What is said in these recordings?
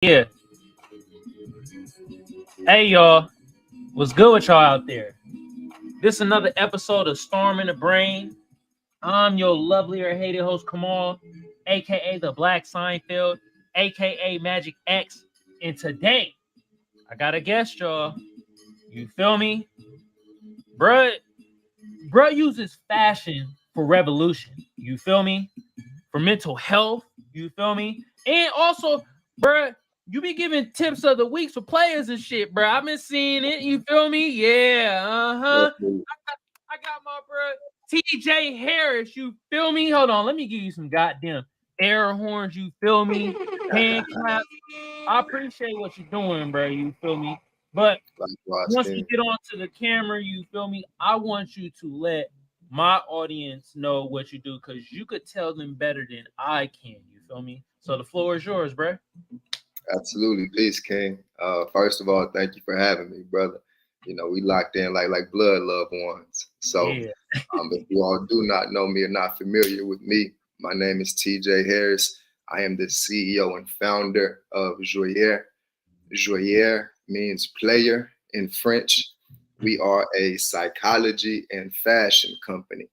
Yeah. Hey y'all, what's good with y'all out there? This is another episode of Storm in the Brain. I'm your lovely or hated host Kamal, aka the Black Seinfeld, aka Magic X. And today, I got a guest, y'all. You feel me? Bruh, bruh uses fashion for revolution. You feel me? For mental health. You feel me? And also, bruh, you be giving tips of the weeks for players and shit, bruh. I've been seeing it. You feel me? Yeah. Uh-huh. I got my bro TJ Harris. You feel me? Hold on. Let me give you some goddamn air horns. You feel me? Hand clap. I appreciate what you're doing, bro. You feel me? But once you get onto the camera, you feel me? I want you to let my audience know what you do because you could tell them better than I can. You feel me? So the floor is yours, bro. Absolutely. Peace, King. First of all, thank you for having me, brother. You know, we locked in like blood loved ones. So Yeah. if you all do not know me or not familiar with me, my name is TJ Harris. I am the CEO and founder of Joueur. Joueur means player in French. We are a psychology and fashion company.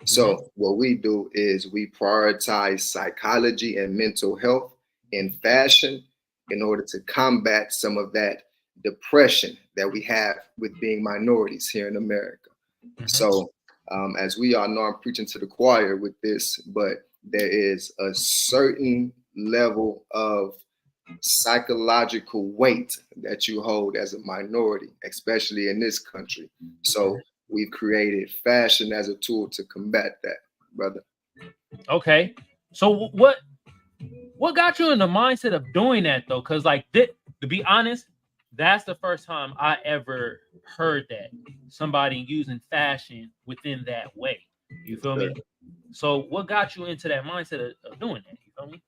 So what we do is we prioritize psychology and mental health in fashion in order to combat some of that depression that we have with being minorities here in America. So as we all know, I'm preaching to the choir with this, but there is a certain level of psychological weight that you hold as a minority, especially in this country. So we've created fashion as a tool to combat that, brother. Okay. So what got you in the mindset of doing that though? Because to be honest, that's the first time I ever heard that somebody using fashion within that way. You feel me? So what got you into that mindset of doing that? You feel me?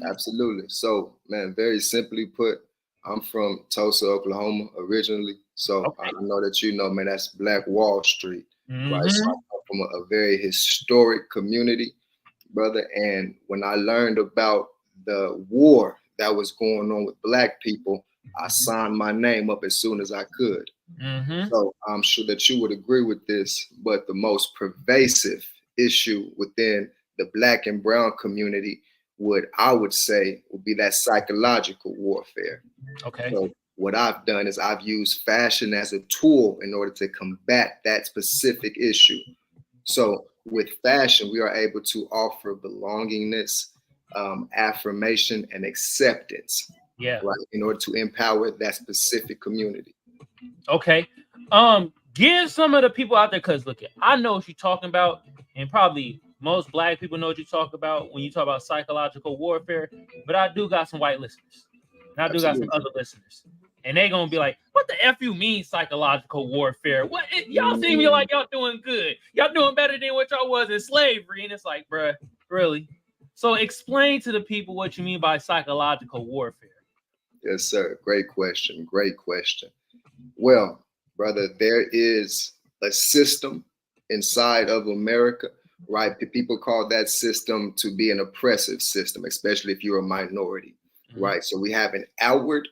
Absolutely. So, man, very simply put, I'm from Tulsa, Oklahoma originally. So I Okay. know that you know, man, that's Black Wall Street, right? So I Mm-hmm. come from a very historic community, brother. And when I learned about the war that was going on with Black people, I signed my name up as soon as I could. Mm-hmm. So I'm sure that you would agree with this, but the most pervasive issue within the Black and brown community I would say would be that psychological warfare. Okay. So what I've done is I've used fashion as a tool in order to combat that specific issue. So with fashion, we are able to offer belongingness, affirmation, and acceptance, Yeah. right, in order to empower that specific community. Okay. Give some of the people out there, because look, I know what you're talking about, and probably most black people know what you talk about when you talk about psychological warfare. But I do got some white listeners, and I do got some Absolutely. other listeners, and they gonna be like, "What the f you mean psychological warfare? Y'all seem like y'all doing good. Y'all doing better than what y'all was in slavery." And it's like, bruh, really? So explain to the people what you mean by psychological warfare. Yes, sir. Great question. Great question. Well, brother, there is a system inside of America, right? People call that system to be an oppressive system, especially if you're a minority, right? So we have an outward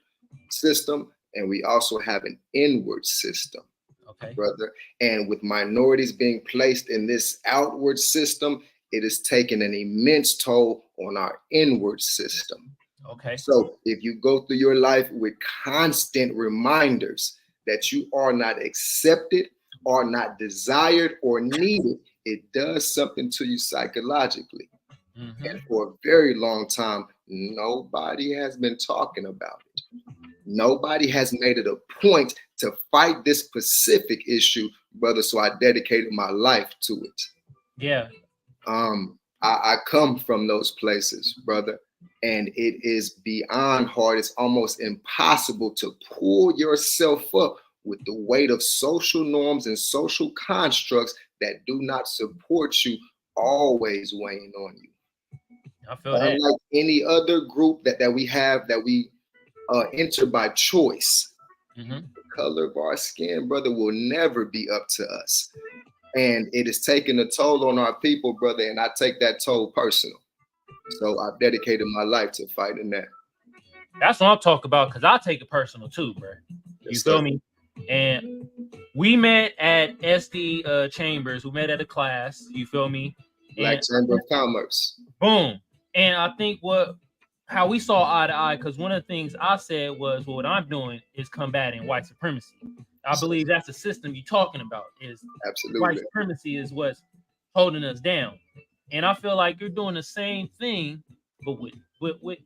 system and we also have an inward system, Okay. brother. And with minorities being placed in this outward system, it has taken an immense toll on our inward system. Okay. So if you go through your life with constant reminders that you are not accepted, are not desired or needed, it does something to you psychologically. And for a very long time, nobody has been talking about it. Nobody has made it a point to fight this specific issue, brother. So I dedicated my life to it. Yeah. I come from those places, brother, and it is beyond hard. It's almost impossible to pull yourself up with the weight of social norms and social constructs that do not support you always weighing on you. I feel that. Unlike any other group that we have that we enter by choice, the color of our skin, brother, will never be up to us. And it is taking a toll on our people, brother, and I take that toll personal. So I've dedicated my life to fighting that. That's what I'm talking about, because I take it personal too, bro. You Yes, feel sir. me? And we met at SD Chambers. We met at a class. You feel me? Black And Chamber of Commerce. boom. And I think how we saw eye to eye, because one of the things I said was, well, what I'm doing is combating white supremacy. I believe that's the system you're talking about. Is Absolutely. white supremacy is what's holding us down. And I feel like you're doing the same thing, but with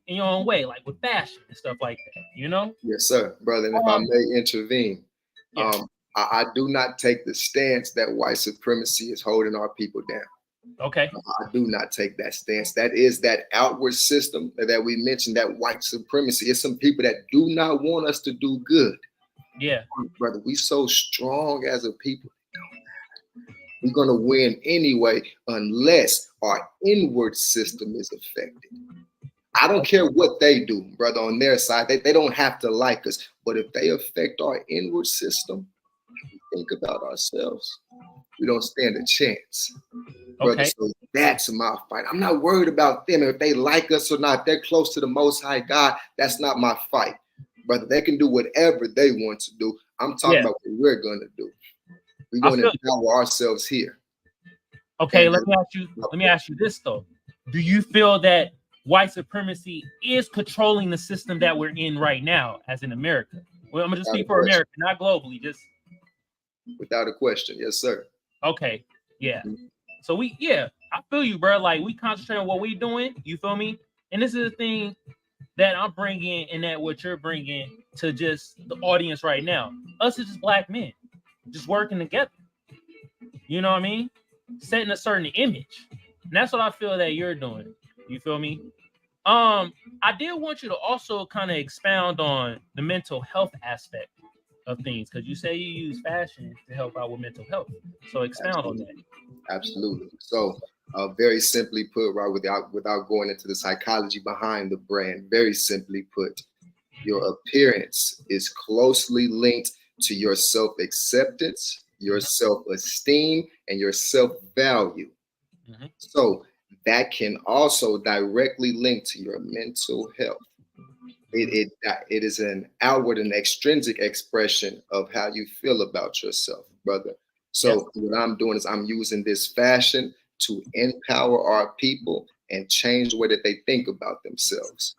in your own way, like with fashion and stuff like that, you know? Yes, sir, brother. And if I may intervene, Yeah. I do not take the stance that white supremacy is holding our people down. Okay. I do not take that stance. That is that outward system that we mentioned, that white supremacy. It's some people that do not want us to do good. Yeah. Brother, we so strong as a people. We're going to win anyway unless our inward system is affected. I don't care what they do, brother, on their side. They don't have to like us. But if they affect our inward system, we think about ourselves, we don't stand a chance. Brother, Okay. so that's my fight. I'm not worried about them if they like us or not. If they're close to the Most High God, that's not my fight. Brother, they can do whatever they want to do. I'm talking about what we're going to do. We're going to empower ourselves here. Okay, let me ask you this though. Do you feel that white supremacy is controlling the system that we're in right now, as in America? Well, I'm gonna just speak for America, not globally, just without a question. Yes, sir. Okay, yeah. So I feel you, bro. Like, we concentrate on what we doing. You feel me? And this is the thing that I'm bringing, and that what you're bringing to just the audience right now. Us is just black men, just working together. You know what I mean? Setting a certain image. And that's what I feel that you're doing. You feel me? I did want you to also kind of expound on the mental health aspect of things, because you say you use fashion to help out with mental health. So expound on that. Absolutely. So very simply put, right, without going into the psychology behind the brand, very simply put, your appearance is closely linked to your self-acceptance, your self-esteem, and your self-value. Mm-hmm. So that can also directly link to your mental health. It is an outward and extrinsic expression of how you feel about yourself, brother. So what I'm doing is I'm using this fashion to empower our people and change the way that they think about themselves.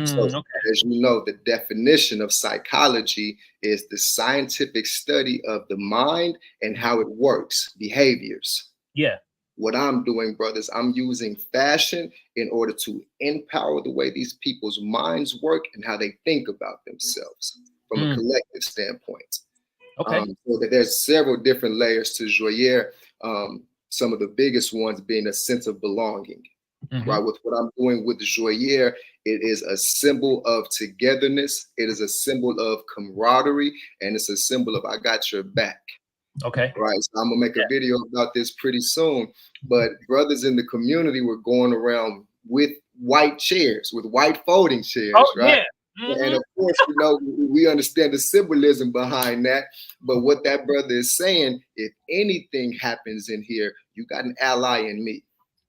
So as you know, the definition of psychology is the scientific study of the mind and how it works, behaviors. Yeah. What I'm doing, brothers, I'm using fashion in order to empower the way these people's minds work and how they think about themselves from a collective standpoint. So that there's several different layers to Joueur. Some of the biggest ones being a sense of belonging. Right, with what I'm doing with Joueur, it is a symbol of togetherness. It is a symbol of camaraderie, and it's a symbol of I got your back. Okay. Right. So I'm gonna make a video about this pretty soon. But brothers in the community were going around with white chairs, with white folding chairs, right? Yeah. And of course, you know, we understand the symbolism behind that. But what that brother is saying, if anything happens in here, you got an ally in me.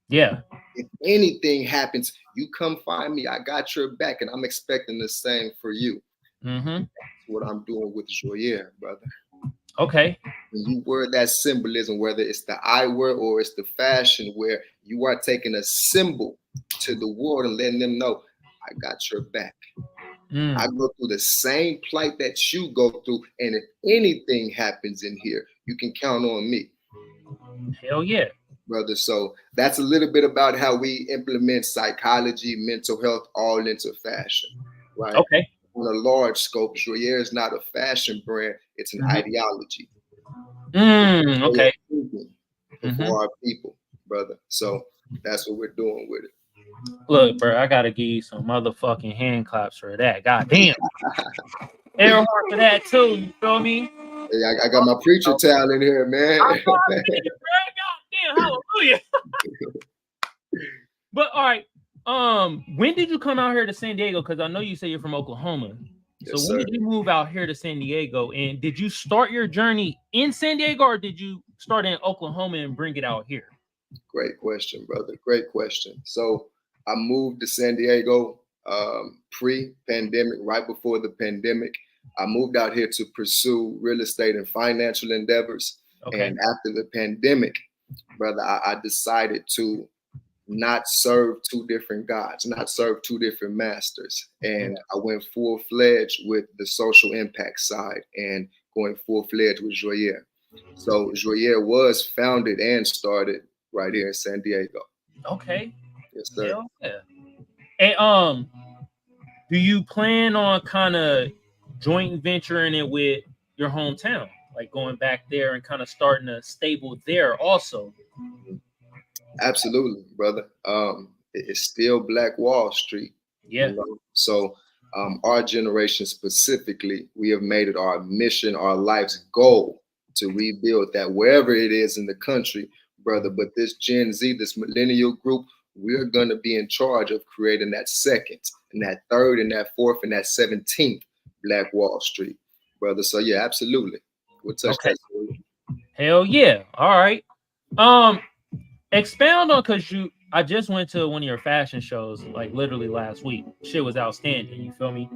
Yeah. If anything happens, you come find me. I got your back, and I'm expecting the same for you. That's what I'm doing with Joueur, brother. Okay. When you wear that symbolism, whether it's the eyewear or it's the fashion wear, you are taking a symbol to the world and letting them know, I got your back. I go through the same plight that you go through, and if anything happens in here, you can count on me. Hell yeah. Brother, so that's a little bit about how we implement psychology, mental health, all into fashion, right? Okay. On a large scope, Joueur is not a fashion brand; it's an ideology. Okay. For our people, brother. So that's what we're doing with it. Look, bro, I gotta give you some motherfucking hand claps for that. God damn. Air horn for that too. You feel me? Hey, I got my preacher towel in here, man. God damn, hallelujah. But all right. When did you come out here to San Diego? Because I know you say you're from Oklahoma. Yes, so when did you move out here to San Diego? And did you start your journey in San Diego, or did you start in Oklahoma and bring it out here? Great question, brother. Great question. So I moved to San Diego pre-pandemic, right before the pandemic. I moved out here to pursue real estate and financial endeavors. Okay. And after the pandemic, brother, I decided to not serve two different gods, not serve two different masters. And I went full-fledged with the social impact side and going full-fledged with Joueur. So Joueur was founded and started right here in San Diego. Okay. Yes, sir. Hell yeah. And do you plan on kind of joint venturing it with your hometown, like going back there and kind of starting a stable there also? Absolutely, brother. It's still Black Wall Street. Yeah. You know? So our generation specifically, we have made it our mission, our life's goal to rebuild that wherever it is in the country, brother. But this Gen Z, this millennial group, we're going to be in charge of creating that second and that third and that fourth and that 17th Black Wall Street, brother. So yeah, absolutely. We'll touch Okay. that. Hell yeah. All right. Expound on, because I just went to one of your fashion shows like literally last week. Shit was outstanding. You feel me?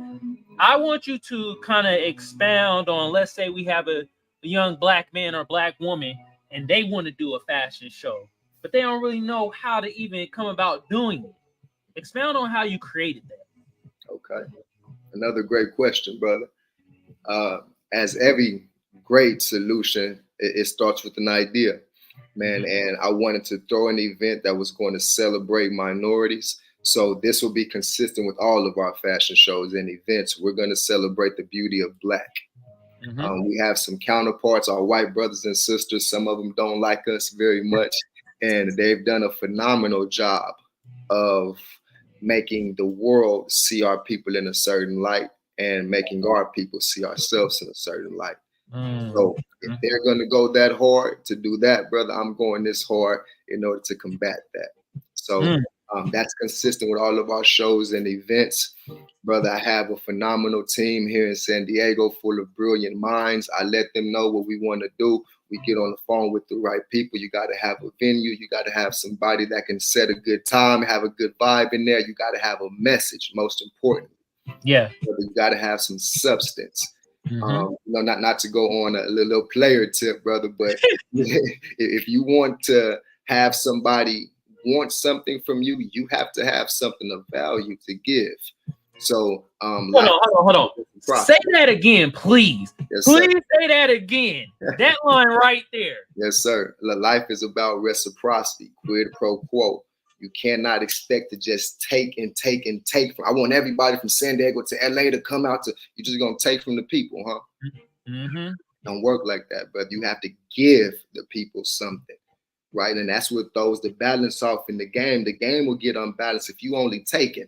I want you to kind of expound on, let's say we have a young Black man or Black woman and they want to do a fashion show, but they don't really know how to even come about doing it. Expound on how you created that. Okay. Another great question, brother. As every great solution, it starts with an idea, man. And I wanted to throw an event that was going to celebrate minorities. So this will be consistent with all of our fashion shows and events. We're going to celebrate the beauty of Black. We have some counterparts, our white brothers and sisters. Some of them don't like us very much, and they've done a phenomenal job of making the world see our people in a certain light and making our people see ourselves in a certain light. So if they're going to go that hard to do that, brother, I'm going this hard in order to combat that. So that's consistent with all of our shows and events. Brother, I have a phenomenal team here in San Diego full of brilliant minds. I let them know what we want to do. We get on the phone with the right people. You got to have a venue. You got to have somebody that can set a good time, have a good vibe in there. You got to have a message, most important. Yeah. You got to have some substance. Not to go on a little player tip, brother, but if you want to have somebody want something from you, you have to have something of value to give. So hold on. Say that again, please. Yes, please say that again. That line right there. Yes, sir. Life is about reciprocity, quid pro quo. You cannot expect to just take and take and take from. I want everybody from San Diego to LA to come out to. You're just gonna take from the people, huh? Don't work like that, but you have to give the people something, right? And that's what throws the balance off in the game. The game will get unbalanced if you only taking.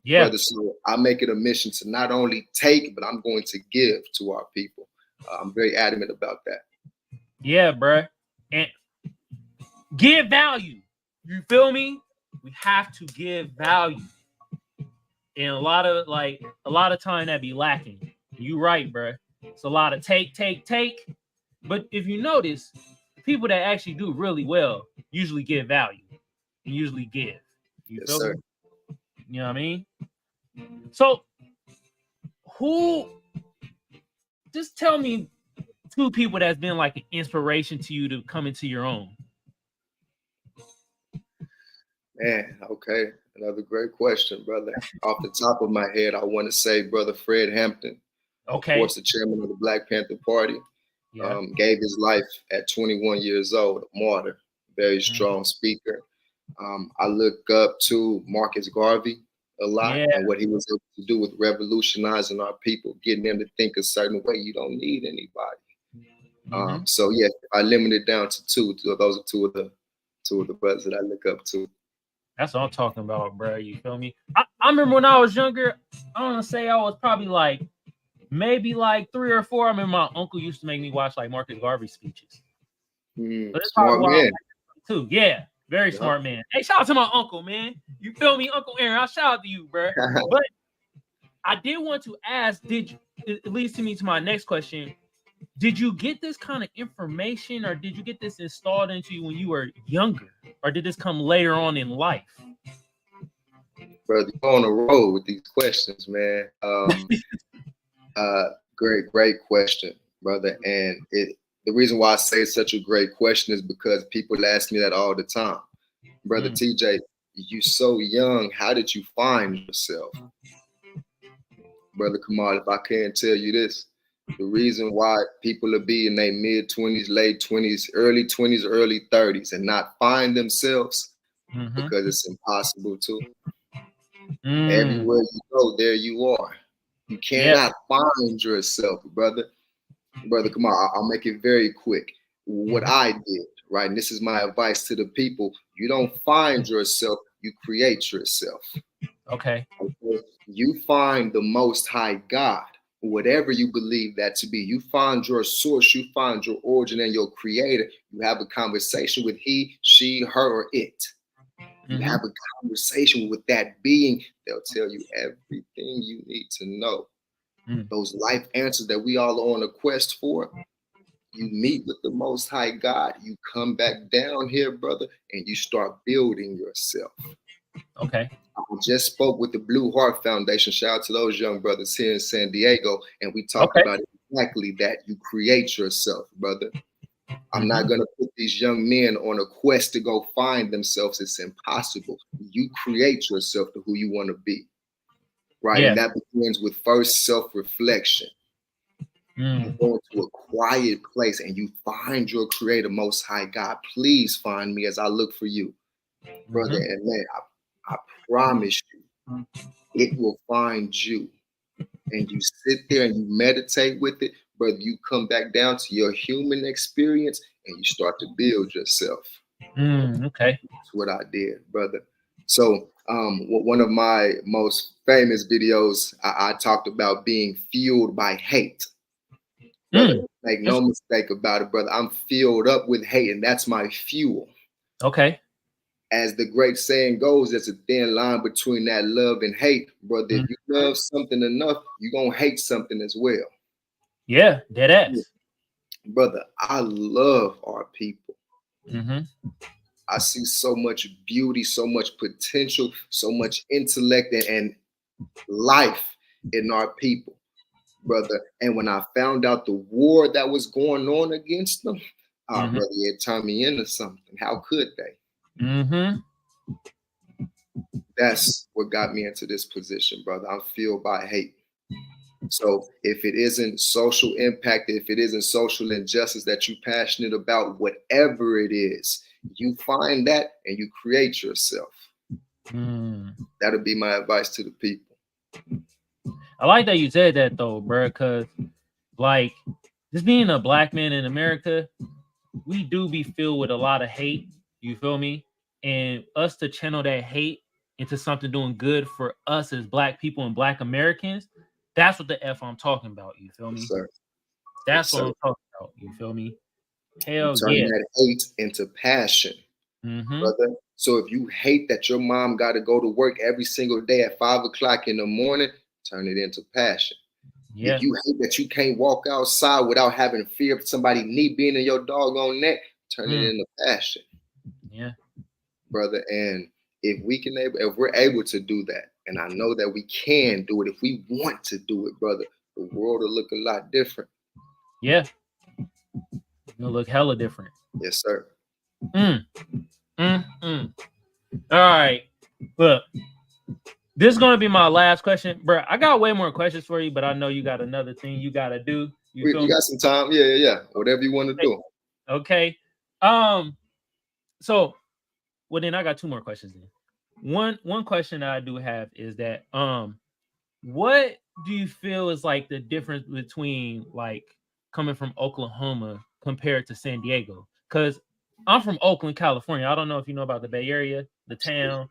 Yeah. Brother, so I make it a mission to not only take, but I'm going to give to our people. I'm very adamant about that. Yeah, bruh. And give value. You feel me? We have to give value. And a lot of time that be lacking. You right, bruh. It's a lot of take. But if you notice, people that actually do really well usually give value and usually give. You feel me? You know what I mean? So just tell me two people that's been like an inspiration to you to come into your own. Man, okay. Another great question, brother. Off the top of my head, I want to say Brother Fred Hampton. Okay. Of course, the chairman of the Black Panther Party. Yeah. Gave his life at 21 years old, a martyr, very strong speaker. I look up to Marcus Garvey a lot and what he was able to do with revolutionizing our people, getting them to think a certain way. You don't need anybody. So yeah, I limited it down to two. Those are two of the brothers that I look up to. That's what I'm talking about, bro. You feel me? I remember when I was younger, I want to say I was probably like maybe like 3 or 4. I remember my uncle used to make me watch like Marcus Garvey speeches. Smart man. Too. Yeah, very smart man. Hey, shout out to my uncle, man. You feel me? Uncle Aaron, I'll shout out to you, bro. But I did want to ask, it leads to my next question. Did you get this kind of information or did you get this installed into you when you were younger? Or did this come later on in life? Brother, you're on a roll with these questions, man. Great question, brother. And the reason why I say it's such a great question is because people ask me that all the time. Brother TJ, you so young. How did you find yourself? Brother Kamal, if I can't tell you this, the reason why people are be in their mid-20s, late 20s, early 20s, early 30s and not find themselves, because it's impossible to. Everywhere you go, there you are. You cannot find yourself, brother. Brother, come on, I'll make it very quick. What I did, right? And this is my advice to the people. You don't find yourself, you create yourself. Okay. You find the Most High God, whatever you believe that to be. You find your source, you find your origin and your creator. You have a conversation with he, she, her, or it. You have a conversation with that being. They'll tell you everything you need to know. Those life answers that we all are on a quest for. You meet with the Most High God. You come back down here, brother, and you start building yourself. Okay. I just spoke with the Blue Heart Foundation. Shout out to those young brothers here in San Diego. And we talked about exactly that. You create yourself, brother. I'm not going to put these young men on a quest to go find themselves. It's impossible. You create yourself to who you want to be. Right. And that begins with first self-reflection. You go into a quiet place and you find your creator, Most High God. Please find me as I look for you, brother. And man, I promise you, it will find you. And you sit there and you meditate with it, brother. You come back down to your human experience and you start to build yourself. Okay. That's what I did, brother. So one of my most famous videos, I talked about being fueled by hate. Brother, make no mistake about it, brother. I'm filled up with hate, and that's my fuel. Okay. As the great saying goes, there's a thin line between that love and hate, brother. If you love something enough, you're going to hate something as well. Yeah, dead ass. Brother, I love our people. I see so much beauty, so much potential, so much intellect and life in our people, brother. And when I found out the war that was going on against them, brother, it turned me into something. How could they? That's what got me into this position, brother. I'm fueled by hate. So if it isn't social impact, if it isn't social injustice that you're passionate about, whatever it is, you find that and you create yourself. That'll be my advice to the people. I like that you said that though, bro, because like just being a black man in America, we do be filled with a lot of hate. You feel me? And us to channel that hate into something doing good for us as black people and black Americans, that's what the F I'm talking about. You feel me? Sir. That's what I'm talking about. You feel me? Hell Turn yeah. that hate into passion, brother. So if you hate that your mom got to go to work every single day at 5 o'clock in the morning, turn it into passion. Yeah. If you hate that you can't walk outside without having fear of somebody knee being in your doggone neck, turn it into passion. Yeah, brother. And if we're able to do that, and I know that we can do it if we want to do it, brother, the world will look a lot different. Yeah. It'll look hella different. Yes, sir. All right. Look, this is going to be my last question. Bro, I got way more questions for you, but I know you got another thing you got to do. You got some time. Yeah. Whatever you want to do. Okay. So, well, then I got two more questions then. One question that I do have is that what do you feel is like the difference between like coming from Oklahoma compared to San Diego? Because I'm from Oakland, California. I don't know if you know about the Bay Area, the town.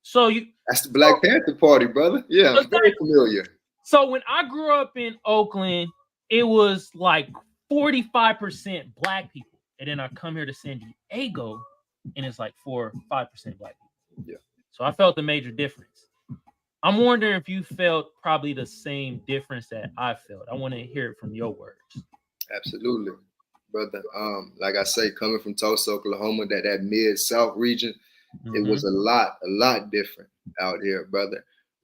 So that's the Black Panther Party, brother. Yeah, I'm very familiar. So when I grew up in Oakland, it was like 45% black people. And then I come here to San Diego and it's like 4 or 5% black people. Yeah. So I felt the major difference. I'm wondering if you felt probably the same difference that I felt. I want to hear it from your words. Absolutely, brother. Like I say, coming from Tulsa, Oklahoma, that mid-south region, It was a lot different out here, brother.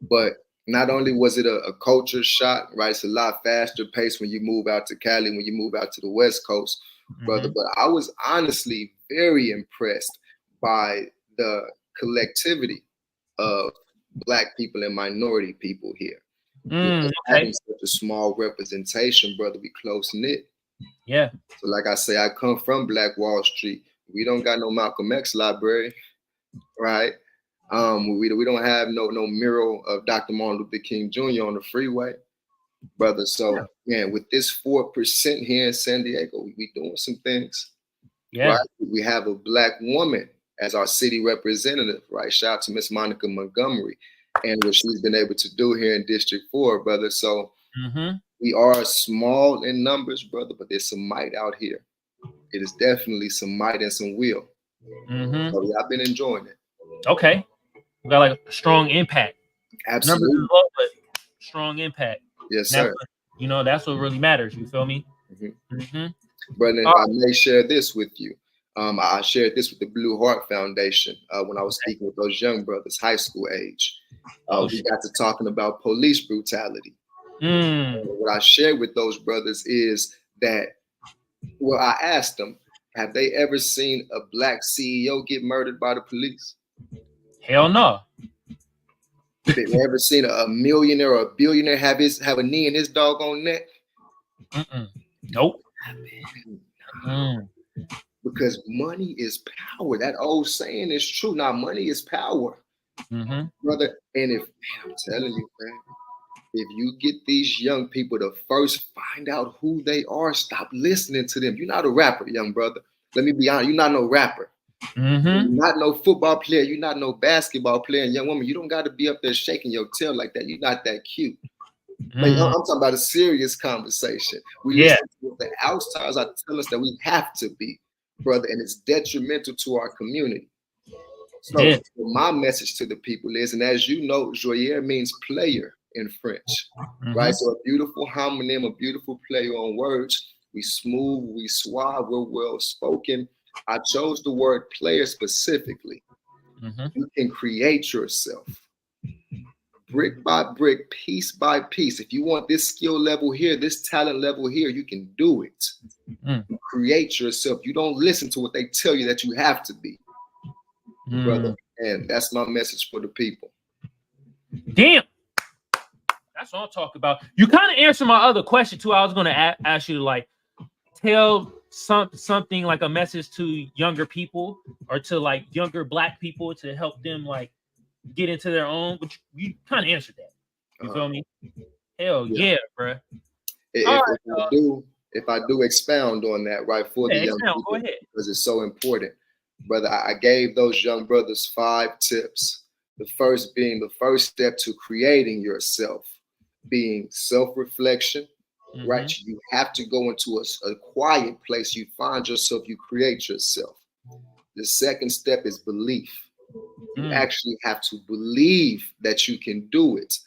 But not only was it a culture shock, right? It's a lot faster pace when you move out to Cali, when you move out to the West Coast, brother. But I was honestly very impressed by the collectivity of Black people and minority people here. Having such a small representation, brother, we close knit. Yeah. So like I say, I come from Black Wall Street. We don't got no Malcolm X library, right? We don't have no mural of Dr. Martin Luther King Jr. on the freeway, brother. So man, with this 4% here in San Diego, we doing some things. Yeah. Right? We have a Black woman as our city representative, right? Shout out to Miss Monica Montgomery and what she's been able to do here in District 4, brother. So we are small in numbers, brother, but there's some might out here. It is definitely some might and some will. So yeah, I've been enjoying it. Okay. We got like a strong impact. Absolutely. Numbers is low, but strong impact. Yes, sir. You know, that's what really matters. You feel me? Brother, if I may share this with you. I shared this with the Blue Heart Foundation when I was speaking with those young brothers, high school age. We got to talking about police brutality. What I shared with those brothers is that, well, I asked them, have they ever seen a Black CEO get murdered by the police? Hell no. Have they ever seen a millionaire or a billionaire have a knee in his doggone neck? Nope. Because money is power. That old saying is true. Now, money is power, brother. And I'm telling you, man, if you get these young people to first find out who they are, stop listening to them. You're not a rapper, young brother. Let me be honest. You're not no rapper. You're not no football player. You're not no basketball player. And young woman, you don't got to be up there shaking your tail like that. You're not that cute. Man, I'm talking about a serious conversation. We listen to what the outsiders are telling us that we have to be, brother, and it's detrimental to our community. So my message to the people is, and as you know, Joueur means player in French, right? So a beautiful homonym, a beautiful play on words. We smooth, we suave, we're well spoken. I chose the word player specifically. You can create yourself brick by brick, piece by piece. If you want this skill level here, this talent level here, you can do it. You create yourself. You don't listen to what they tell you that you have to be, brother. And that's my message for the people. Damn. That's what I'm talking about. You kind of answered my other question too. I was going to ask you to like tell something like a message to younger people or to like younger Black people to help them like get into their own, but you kind of answered that. You feel me? Hell yeah, bro. If I do expound on that, right, for the young people, go ahead. because it's so important, brother. I gave those young brothers 5 tips. The first being the first step to creating yourself, being self-reflection, right? You have to go into a quiet place. You find yourself, you create yourself. The second step is belief. You actually have to believe that you can do it,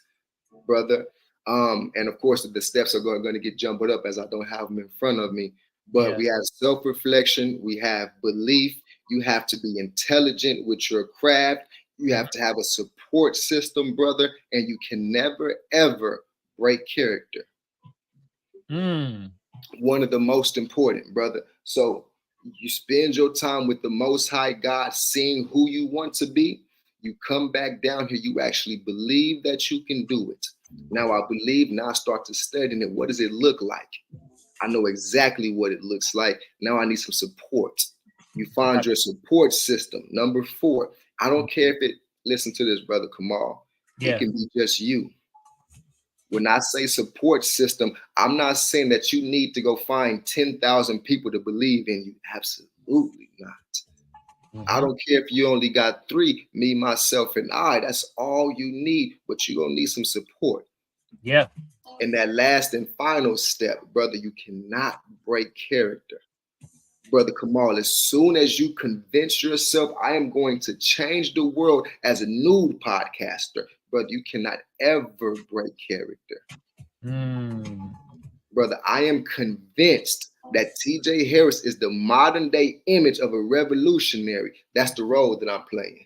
brother. And of course, the steps are going to get jumbled up as I don't have them in front of me. But we have self-reflection. We have belief. You have to be intelligent with your craft. You have to have a support system, brother. And you can never, ever break character. One of the most important, brother. So you spend your time with the Most High God, seeing who you want to be. You come back down here, you actually believe that you can do it. Now I believe, now I start to study it. What does it look like? I know exactly what it looks like. Now I need some support. You find your support system. Number 4, I don't care if it, listen to this, brother Kamal. It can be just you. When I say support system, I'm not saying that you need to go find 10,000 people to believe in you. Absolutely not. I don't care if you only got 3, me, myself, and I. That's all you need, but you're going to need some support. Yeah. And that last and final step, brother, you cannot break character. Brother Kamal, as soon as you convince yourself, I am going to change the world as a nude podcaster, brother, you cannot ever break character. Brother, I am convinced that TJ Harris is the modern day image of a revolutionary. That's the role that I'm playing.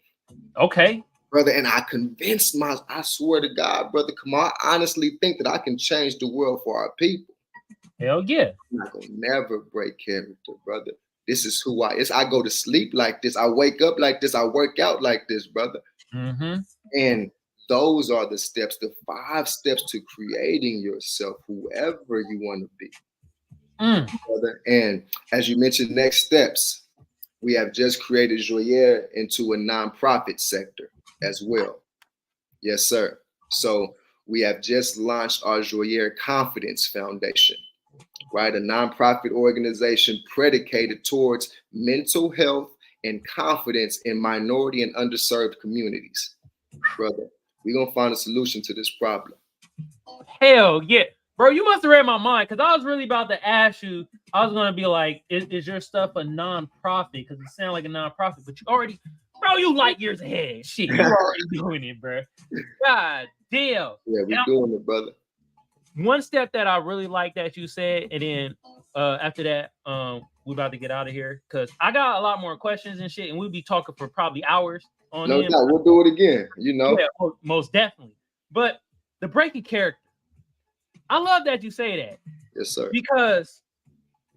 Okay. brother. And I swear to God, brother, Kamal, I honestly think that I can change the world for our people. Hell yeah. I'm not gonna never break character, brother. This is who I is. I go to sleep like this. I wake up like this. I work out like this, brother. Mm-hmm. And those are the steps, the 5 steps to creating yourself, whoever you want to be, brother. And as you mentioned, next steps, we have just created Joueur into a nonprofit sector as well. Yes, sir. So we have just launched our Joueur Confidence Foundation, right? A nonprofit organization predicated towards mental health and confidence in minority and underserved communities. Brother, we're going to find a solution to this problem. Hell yeah. Bro, you must have read my mind because I was really about to ask you. I was going to be like, is your stuff a non-profit? Because it sounds like a non-profit, but you already, bro, you light years ahead. Shit, you already doing it, bro. God damn. Yeah, we're doing it, brother. One step that I really like that you said, and then after that, we're about to get out of here because I got a lot more questions and shit, and we'll be talking for probably hours on No him. doubt, we'll do it again, you know. Yeah, most definitely. But the breaking character, I love that you say that. Yes, sir. Because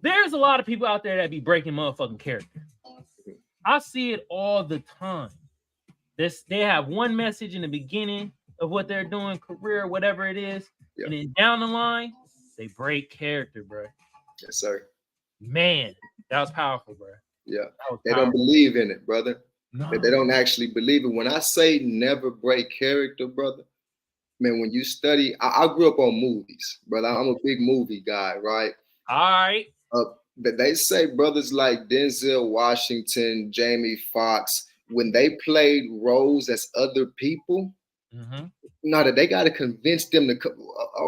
there's a lot of people out there that be breaking motherfucking character. I see it all the time. They have one message in the beginning of what they're doing, career, whatever it is, and then down the line, they break character, bro. Yes, sir. Man, that was powerful, bro. Yeah, they don't believe in it, brother. No. They don't actually believe it. When I say never break character, brother, man, when you study, I grew up on movies, brother. I'm a big movie guy, right? All right. They say brothers like Denzel Washington, Jamie Foxx, when they played roles as other people, now that they got to convince them to come.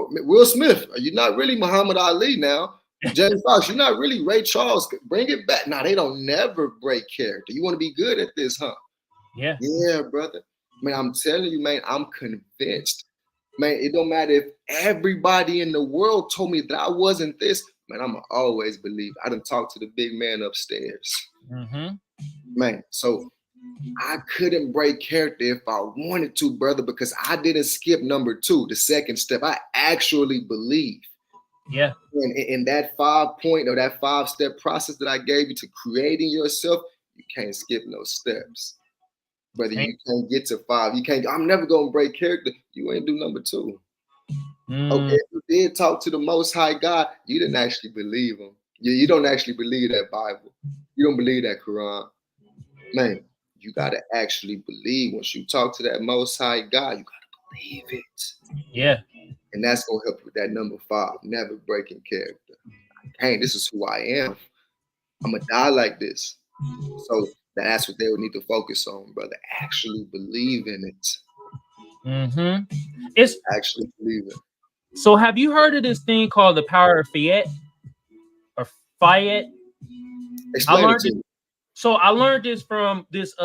Will Smith, are you not really Muhammad Ali now? Jamie Foxx, you're not really Ray Charles. Bring it back. Now they don't never break character. You want to be good at this, huh? Yeah. Yeah, brother. Man, I'm telling you, man, I'm convinced. Man, it don't matter if everybody in the world told me that I wasn't this. Man, I'ma always believe. I done talked to the big man upstairs. Man, so I couldn't break character if I wanted to, brother, because I didn't skip number 2, the second step. I actually believe. Yeah. And in that 5-point or that 5-step process that I gave you to creating yourself, you can't skip no steps. Brother, you can't get to 5. You can't. I'm never gonna break character. You ain't do number 2. Okay, if you did talk to the Most High God, you didn't actually believe him. You don't actually believe that Bible. You don't believe that Quran. Man, you gotta actually believe. Once you talk to that Most High God, you gotta believe it. Yeah. And that's gonna help you with that number 5, never breaking character. Hey, this is who I am. I'm gonna die like this. So that's what they would need to focus on, brother. Actually believe in it. It's actually believe it. So have you heard of this thing called the power of Fiat or Fiat? Explain it to me. So I learned this from this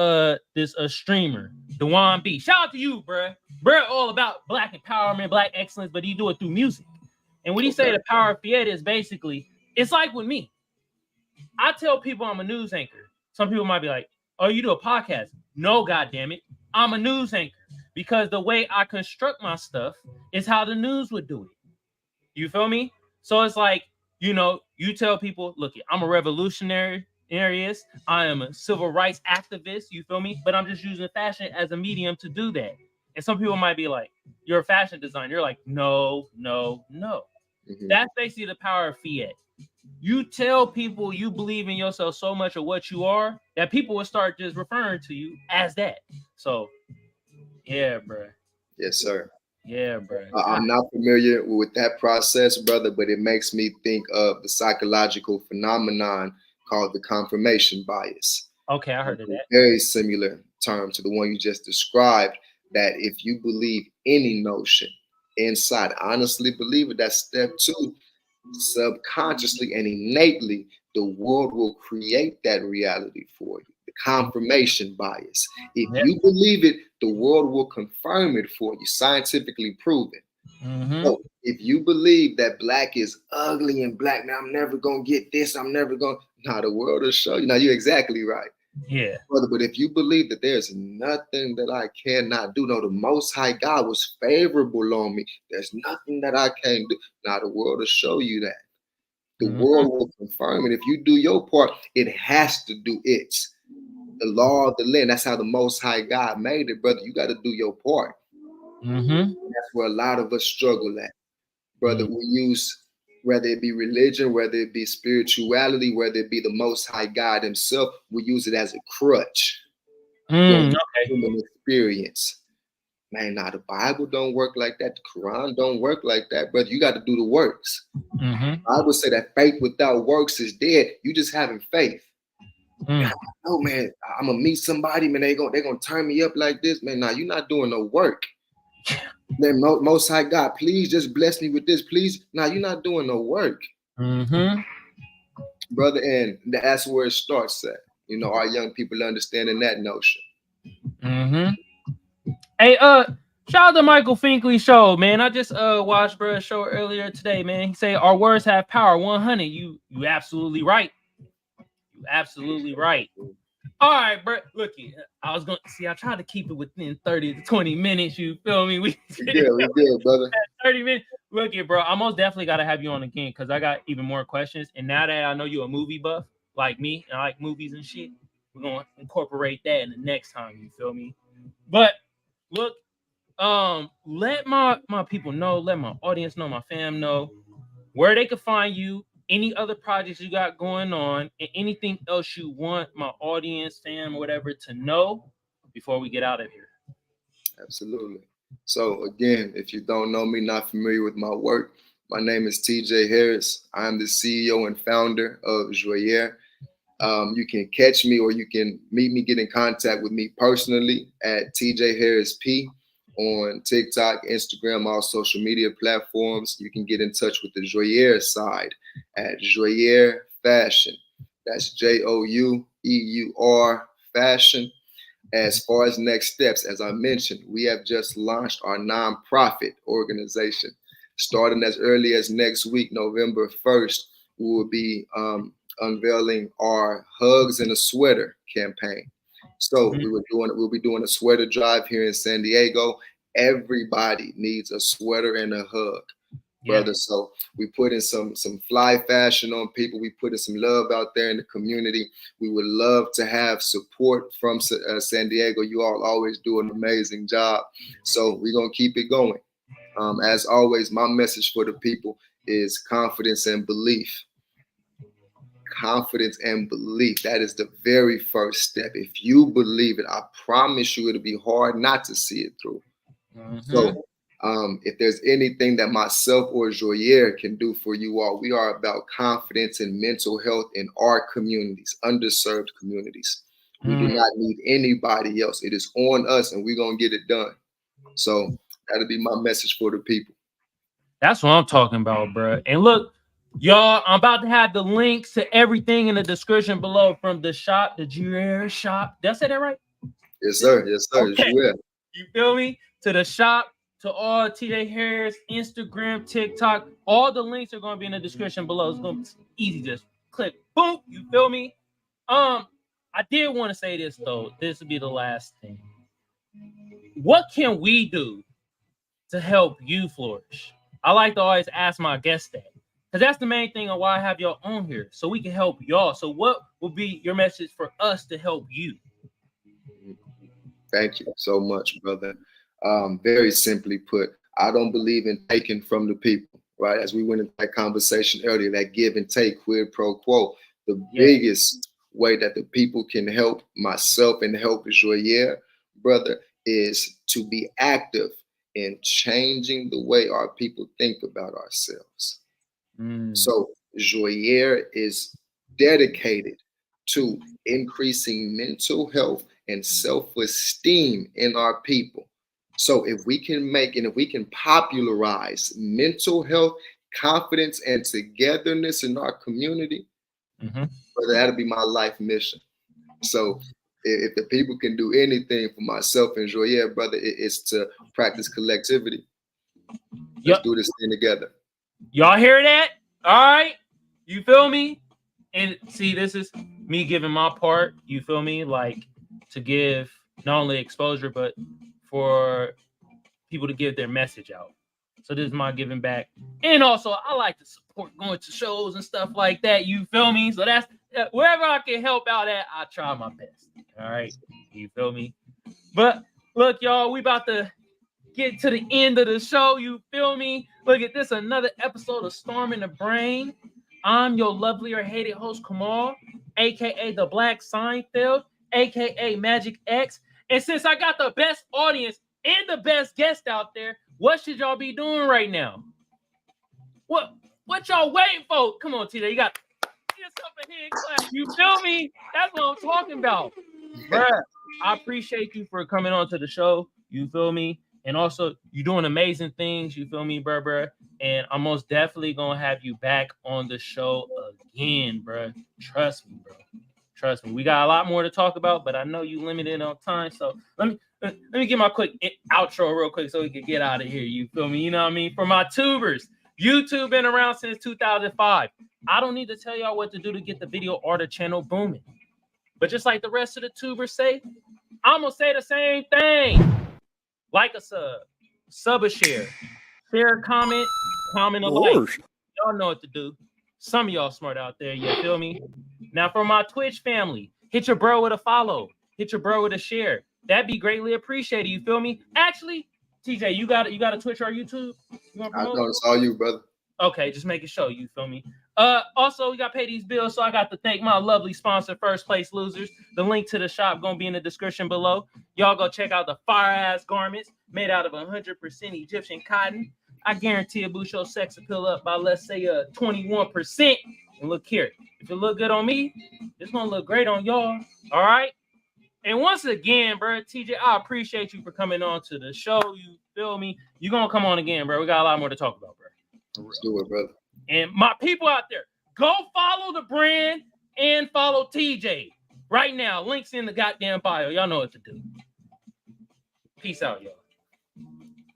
streamer, Dewan B. Shout out to you, bruh. Bruh, all about black empowerment, black excellence, but he do it through music. And when he say the power of Fiat is basically, it's like with me. I tell people I'm a news anchor. Some people might be like, "Oh, you do a podcast?" No, goddamn it, I'm a news anchor because the way I construct my stuff is how the news would do it. You feel me? So it's like, you know, you tell people, "Look, I'm a revolutionary. I am a civil rights activist." You feel me? But I'm just using fashion as a medium to do that. And some people might be like, "You're a fashion designer." You're like, no. That's basically the power of Fiat. You tell people you believe in yourself so much of what you are that people will start just referring to you as that. So, yeah, bro. Yes, sir. Yeah, bro. I'm not familiar with that process, brother, but it makes me think of the psychological phenomenon called the confirmation bias. Okay, I heard of that. Very similar term to the one you just described, that if you believe any notion inside, honestly believe it, that's step 2. Subconsciously and innately, the world will create that reality for you. The confirmation bias. If you believe it, the world will confirm it for you, scientifically proven. So if you believe that black is ugly and black, now I'm never gonna get this, I'm never gonna. Now the world will show you. Now you're exactly right. Yeah. Brother, but if you believe that there's nothing that I cannot do, no, the Most High God was favorable on me. There's nothing that I can't do. Now the world will show you that. The world will confirm it. If you do your part, it has to do its. The law of the land. That's how the Most High God made it, brother. You got to do your part. That's where a lot of us struggle at, brother. We use, whether it be religion, whether it be spirituality, whether it be the Most High God Himself, we use it as a crutch for human experience. Man, now the Bible don't work like that. The Quran don't work like that, brother. You got to do the works. I would say that faith without works is dead. You just having faith. Oh man, I'm gonna meet somebody, man. They're gonna turn me up like this, man. Now you're not doing no work. Man, Most High God, please just bless me with this, please. Now you're not doing no work, brother. And that's where it starts at. You know, our young people understanding that notion. Hey, shout out to Michael Finkley show, man. I just watched bruh's show earlier today, man. He say our words have power. 100. You absolutely right. You absolutely right. All right, bro. Looky, I was gonna see. I tried to keep it within 30 to 20 minutes. You feel me? We good, brother. 30 minutes. Looky, bro. I most definitely gotta have you on again because I got even more questions. And now that I know you're a movie buff like me, and I like movies and shit, we're gonna incorporate that in the next time. You feel me? But look, let my people know, let my audience know, my fam know where they can find you, any other projects you got going on, and anything else you want my audience, fam, whatever to know before we get out of here. Absolutely. So again, if you don't know me, not familiar with my work, my name is TJ Harris. I'm the CEO and founder of Joueur. You can catch me or you can meet me, get in contact with me personally at TJ Harris P on TikTok, Instagram, all social media platforms. You can get in touch with the Joueur side at Joueur Fashion. That's JOUEUR Fashion. As far as next steps, as I mentioned, we have just launched our nonprofit organization. Starting as early as next week, November 1st, we will be unveiling our Hugs in a Sweater campaign. So we'll be doing a sweater drive here in San Diego. Everybody needs a sweater and a hug, brother. So we put in some fly fashion on people. We put in some love out there in the community. We would love to have support from San Diego. You all always do an amazing job. So we're going to keep it going. As always, my message for the people is confidence and belief. Confidence and belief. That is the very first step. If you believe it, I promise you it'll be hard not to see it through. So if there's anything that myself or Joueur can do for you all, we are about confidence and mental health in our communities, underserved communities. We do not need anybody else. It is on us and we're going to get it done. So that'll be my message for the people. That's what I'm talking about, bro. And look, y'all, I'm about to have the links to everything in the description below from the shop, the Joueur shop. Did I say that right? Yes, sir. Yes, sir. Okay. Joueur. You feel me? To the shop, to all TJ Harris, Instagram, TikTok. All the links are going to be in the description below. It's going to be easy. Just click, boom. You feel me? I did want to say this, though. This will be the last thing. What can we do to help you flourish? I like to always ask my guests that. Because that's the main thing on why I have y'all on here. So we can help y'all. So what will be your message for us to help you? Thank you so much, brother. Very simply put, I don't believe in taking from the people, right? As we went into that conversation earlier, that give and take, quid pro quo. The biggest way that the people can help myself and help Joueur, brother, is to be active in changing the way our people think about ourselves. So Joueur is dedicated to increasing mental health and self-esteem in our people. So if we can make and if we can popularize mental health, confidence, and togetherness in our community, brother, that'll be my life mission. So if the people can do anything for myself and Joueur, brother, it's to practice collectivity. Let's do this thing together. Y'all hear that? All right. You feel me? And see, this is me giving my part, you feel me? Like to give not only exposure, but for people to give their message out. So this is my giving back. And also I like to support going to shows and stuff like that. You feel me? So that's wherever I can help out at, I try my best. All right. You feel me? But look, y'all, we about to get to the end of the show. You feel me? Look at this, another episode of Storming the Brain. I'm your lovely or hated host, Kamal, aka the Black Seinfeld, aka Magic X. And since I got the best audience and the best guest out there, what should y'all be doing right now? What y'all waiting for? Come on, TJ, you got yourself a hand clap. You feel me? That's what I'm talking about. Bruh, I appreciate you for coming on to the show. You feel me? And also, you're doing amazing things. You feel me, bruh? And I'm most definitely going to have you back on the show again, bruh. Trust me, bro. Trust me. We got a lot more to talk about, but I know you limited on time. So let me get my quick outro real quick so we can get out of here. You feel me? You know what I mean? For my tubers, YouTube been around since 2005. I don't need to tell y'all what to do to get the video or the channel booming. But just like the rest of the tubers say, I'm going to say the same thing. Like a sub a share, comment a like. Y'all know what to do. Some of y'all smart out there, you feel me? Now for my Twitch family, hit your bro with a follow. Hit your bro with a share. That'd be greatly appreciated, you feel me? Actually, TJ, you got a Twitch or YouTube? I know it's all you, brother. Okay, just make it show, you feel me? Also, we got to pay these bills, so I got to thank my lovely sponsor, First Place Losers. The link to the shop going to be in the description below. Y'all go check out the fire-ass garments made out of 100% Egyptian cotton. I guarantee it boost your sex appeal up by, let's say, 21%. And look here, if it look good on me, it's going to look great on y'all, all right? And once again, bro, TJ, I appreciate you for coming on to the show. You feel me? You're going to come on again, bro. We got a lot more to talk about, bro. Let's do it, brother. And my people out there, go follow the brand and follow TJ right now. Links in the goddamn bio. Y'all know what to do. Peace out, y'all.